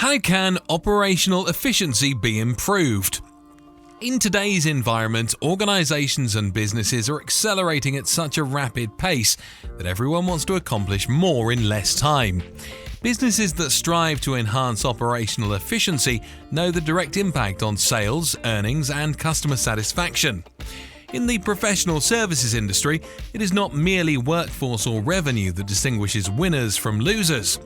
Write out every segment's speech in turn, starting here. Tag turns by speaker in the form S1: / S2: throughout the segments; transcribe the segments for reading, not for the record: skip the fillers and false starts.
S1: How can operational efficiency be improved? In today's environment, organizations and businesses are accelerating at such a rapid pace that everyone wants to accomplish more in less time. Businesses that strive to enhance operational efficiency know the direct impact on sales, earnings, and customer satisfaction. In the professional services industry, it is not merely workforce or revenue that distinguishes winners from losers.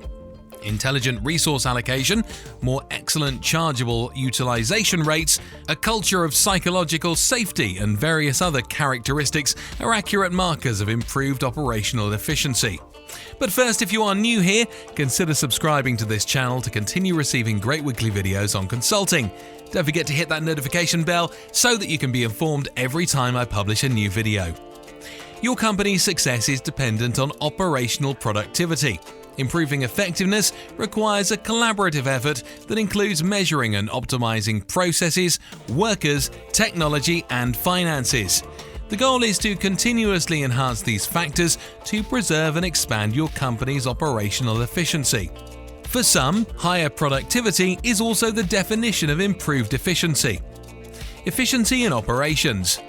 S1: Intelligent resource allocation, more excellent chargeable utilization rates, a culture of psychological safety, and various other characteristics are accurate markers of improved operational efficiency. But first, if you are new here, consider subscribing to this channel to continue receiving great weekly videos on consulting. Don't forget to hit that notification bell so that you can be informed every time I publish a new video. Your company's success is dependent on operational productivity. Improving effectiveness requires a collaborative effort that includes measuring and optimizing processes, workers, technology, and finances. The goal is to continuously enhance these factors to preserve and expand your company's operational efficiency. For some, higher productivity is also the definition of improved efficiency. Efficiency in operations.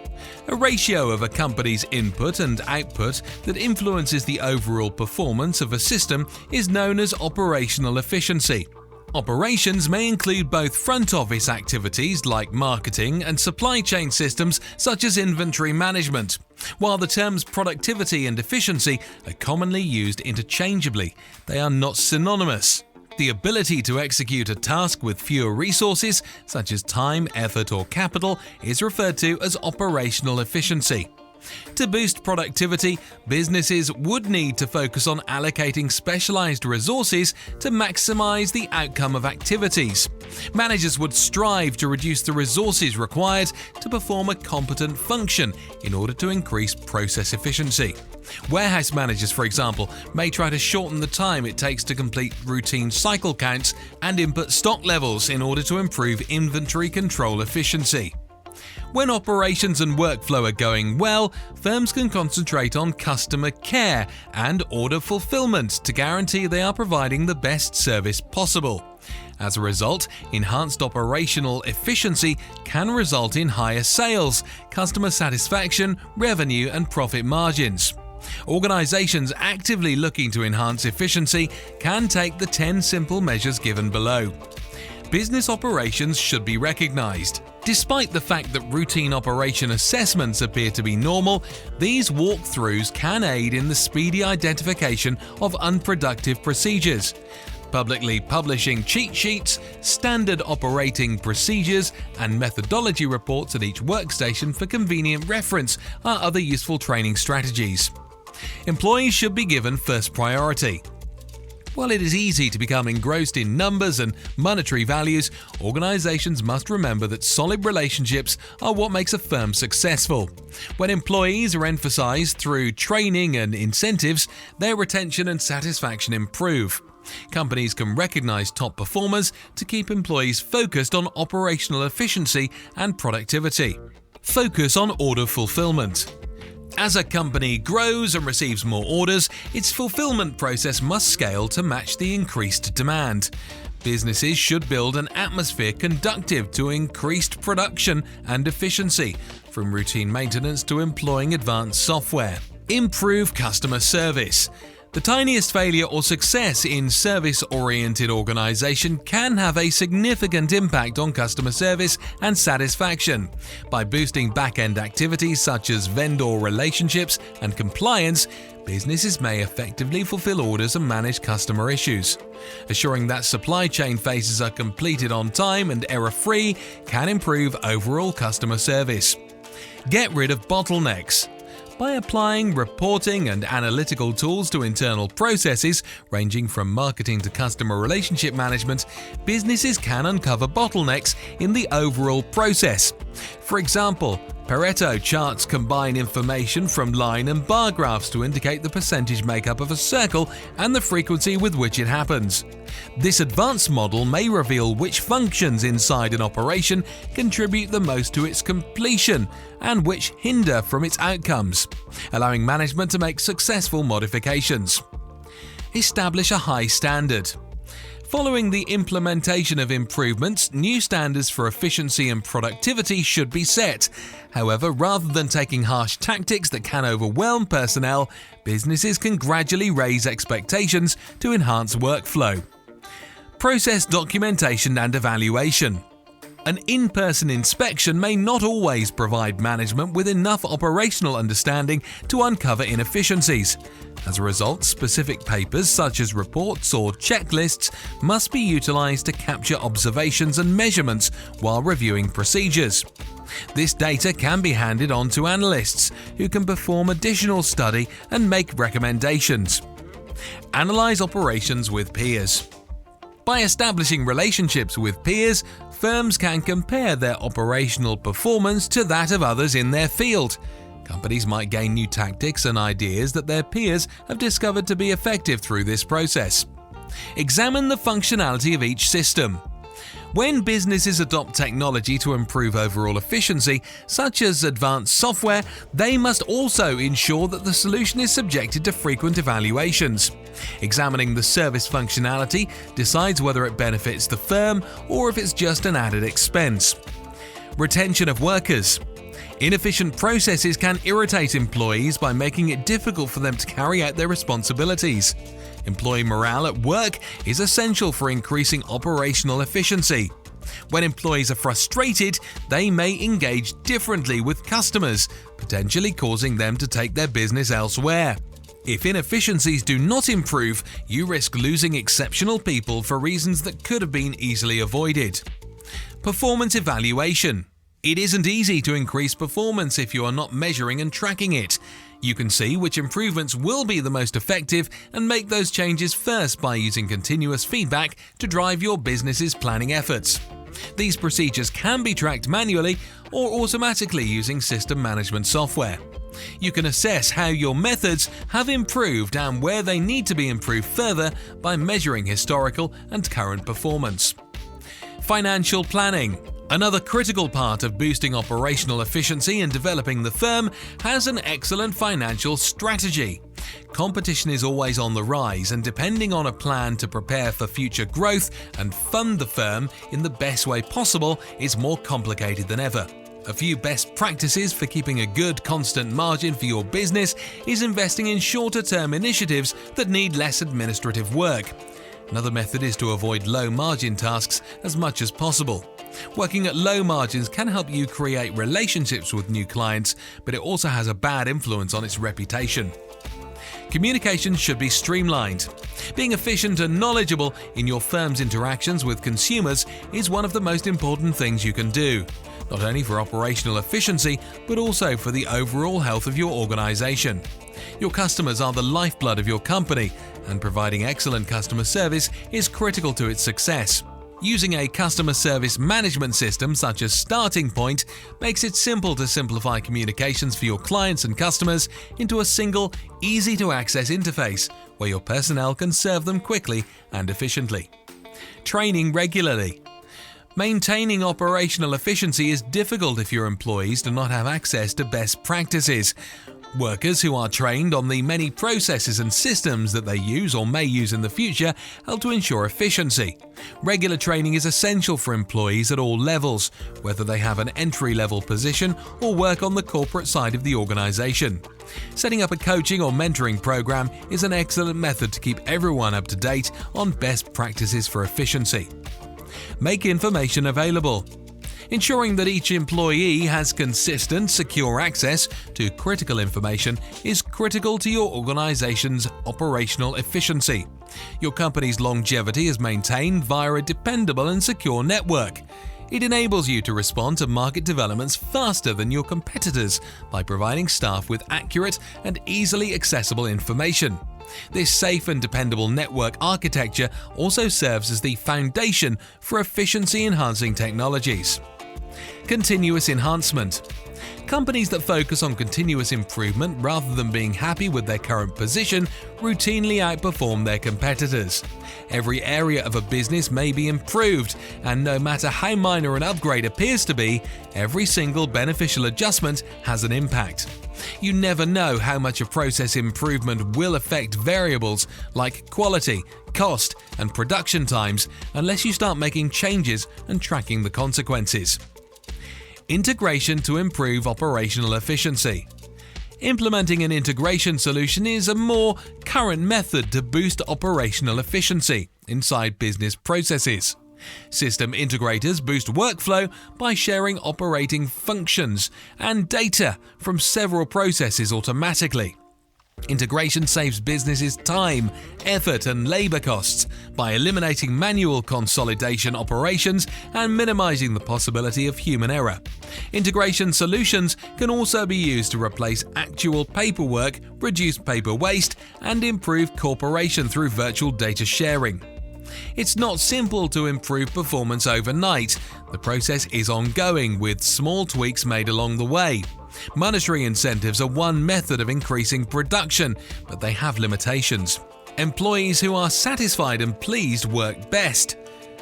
S1: A ratio of a company's input and output that influences the overall performance of a system is known as operational efficiency. Operations may include both front office activities like marketing and supply chain systems such as inventory management. While the terms productivity and efficiency are commonly used interchangeably, they are not synonymous. The ability to execute a task with fewer resources, such as time, effort, or capital, is referred to as operational efficiency. To boost productivity, businesses would need to focus on allocating specialized resources to maximize the outcome of activities. Managers would strive to reduce the resources required to perform a competent function in order to increase process efficiency. Warehouse managers, for example, may try to shorten the time it takes to complete routine cycle counts and input stock levels in order to improve inventory control efficiency. When operations and workflow are going well, firms can concentrate on customer care and order fulfillment to guarantee they are providing the best service possible. As a result, enhanced operational efficiency can result in higher sales, customer satisfaction, revenue, and profit margins. Organizations actively looking to enhance efficiency can take the 10 simple measures given below. Business operations should be recognized. Despite the fact that routine operation assessments appear to be normal, these walkthroughs can aid in the speedy identification of unproductive procedures. Publicly publishing cheat sheets, standard operating procedures, and methodology reports at each workstation for convenient reference are other useful training strategies. Employees should be given first priority. While it is easy to become engrossed in numbers and monetary values, organizations must remember that solid relationships are what makes a firm successful. When employees are emphasized through training and incentives, their retention and satisfaction improve. Companies can recognize top performers to keep employees focused on operational efficiency and productivity. Focus on order fulfillment. As a company grows and receives more orders, its fulfillment process must scale to match the increased demand. Businesses should build an atmosphere conducive to increased production and efficiency, from routine maintenance to employing advanced software. Improve customer service. The tiniest failure or success in service-oriented organization can have a significant impact on customer service and satisfaction. By boosting back-end activities such as vendor relationships and compliance, businesses may effectively fulfill orders and manage customer issues. Assuring that supply chain phases are completed on time and error-free can improve overall customer service. Get rid of bottlenecks. By applying reporting and analytical tools to internal processes, ranging from marketing to customer relationship management, businesses can uncover bottlenecks in the overall process. For example, Pareto charts combine information from line and bar graphs to indicate the percentage makeup of a circle and the frequency with which it happens. This advanced model may reveal which functions inside an operation contribute the most to its completion and which hinder from its outcomes, allowing management to make successful modifications. Establish a high standard. Following the implementation of improvements, new standards for efficiency and productivity should be set. However, rather than taking harsh tactics that can overwhelm personnel, businesses can gradually raise expectations to enhance workflow. Process documentation and evaluation. An in-person inspection may not always provide management with enough operational understanding to uncover inefficiencies. As a result, specific papers such as reports or checklists must be utilized to capture observations and measurements while reviewing procedures. This data can be handed on to analysts who can perform additional study and make recommendations. Analyze operations with peers. By establishing relationships with peers, firms can compare their operational performance to that of others in their field. Companies might gain new tactics and ideas that their peers have discovered to be effective through this process. Examine the functionality of each system. When businesses adopt technology to improve overall efficiency, such as advanced software, they must also ensure that the solution is subjected to frequent evaluations. Examining the service functionality decides whether it benefits the firm or if it's just an added expense. Retention of workers. Inefficient processes can irritate employees by making it difficult for them to carry out their responsibilities. Employee morale at work is essential for increasing operational efficiency. When employees are frustrated, they may engage differently with customers, potentially causing them to take their business elsewhere. If inefficiencies do not improve, you risk losing exceptional people for reasons that could have been easily avoided. Performance evaluation. It isn't easy to increase performance if you are not measuring and tracking it. You can see which improvements will be the most effective and make those changes first by using continuous feedback to drive your business's planning efforts. These procedures can be tracked manually or automatically using system management software. You can assess how your methods have improved and where they need to be improved further by measuring historical and current performance. Financial planning. Another critical part of boosting operational efficiency and developing the firm has an excellent financial strategy. Competition is always on the rise, and depending on a plan to prepare for future growth and fund the firm in the best way possible is more complicated than ever. A few best practices for keeping a good constant margin for your business is investing in shorter-term initiatives that need less administrative work. Another method is to avoid low-margin tasks as much as possible. Working at low margins can help you create relationships with new clients, but it also has a bad influence on its reputation. Communication should be streamlined. Being efficient and knowledgeable in your firm's interactions with consumers is one of the most important things you can do, not only for operational efficiency, but also for the overall health of your organization. Your customers are the lifeblood of your company, and providing excellent customer service is critical to its success. Using a customer service management system such as Starting Point makes it simple to simplify communications for your clients and customers into a single, easy-to-access interface where your personnel can serve them quickly and efficiently. Training regularly. Maintaining operational efficiency is difficult if your employees do not have access to best practices. Workers who are trained on the many processes and systems that they use or may use in the future help to ensure efficiency. Regular training is essential for employees at all levels, whether they have an entry-level position or work on the corporate side of the organization. Setting up a coaching or mentoring program is an excellent method to keep everyone up to date on best practices for efficiency. Make information available. Ensuring that each employee has consistent, secure access to critical information is critical to your organization's operational efficiency. Your company's longevity is maintained via a dependable and secure network. It enables you to respond to market developments faster than your competitors by providing staff with accurate and easily accessible information. This safe and dependable network architecture also serves as the foundation for efficiency-enhancing technologies. Continuous enhancement. Companies that focus on continuous improvement rather than being happy with their current position routinely outperform their competitors. Every area of a business may be improved, and no matter how minor an upgrade appears to be, every single beneficial adjustment has an impact. You never know how much a process improvement will affect variables like quality, cost, and production times unless you start making changes and tracking the consequences. Integration to improve operational efficiency. Implementing an integration solution is a more current method to boost operational efficiency inside business processes. System integrators boost workflow by sharing operating functions and data from several processes automatically. Integration saves businesses time, effort, and labor costs by eliminating manual consolidation operations and minimizing the possibility of human error. Integration solutions can also be used to replace actual paperwork, reduce paper waste, and improve cooperation through virtual data sharing. It's not simple to improve performance overnight. The process is ongoing, with small tweaks made along the way. Monetary incentives are one method of increasing production, but they have limitations. Employees who are satisfied and pleased work best.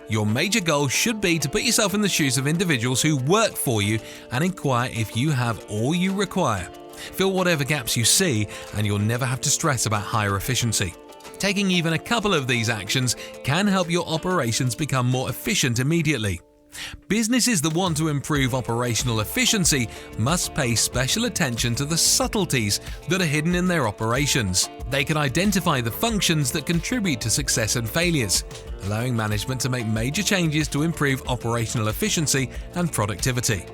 S1: Your major goal should be to put yourself in the shoes of individuals who work for you and inquire if you have all you require. Fill whatever gaps you see, and you'll never have to stress about higher efficiency. Taking even a couple of these actions can help your operations become more efficient immediately. Businesses that want to improve operational efficiency must pay special attention to the subtleties that are hidden in their operations. They can identify the functions that contribute to success and failures, allowing management to make major changes to improve operational efficiency and productivity.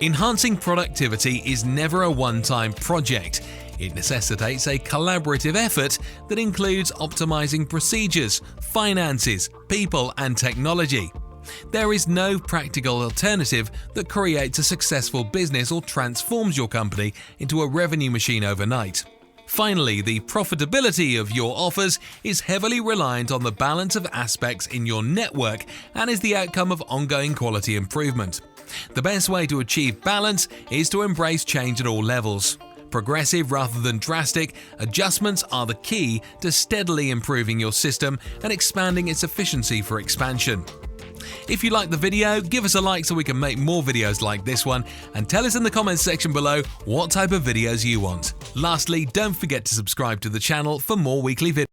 S1: Enhancing productivity is never a one-time project. It necessitates a collaborative effort that includes optimizing procedures, finances, people, and technology. There is no practical alternative that creates a successful business or transforms your company into a revenue machine overnight. Finally, the profitability of your offers is heavily reliant on the balance of aspects in your network and is the outcome of ongoing quality improvement. The best way to achieve balance is to embrace change at all levels. Progressive rather than drastic adjustments are the key to steadily improving your system and expanding its efficiency for expansion. If you liked the video, give us a like so we can make more videos like this one, and tell us in the comments section below what type of videos you want. Lastly, don't forget to subscribe to the channel for more weekly videos.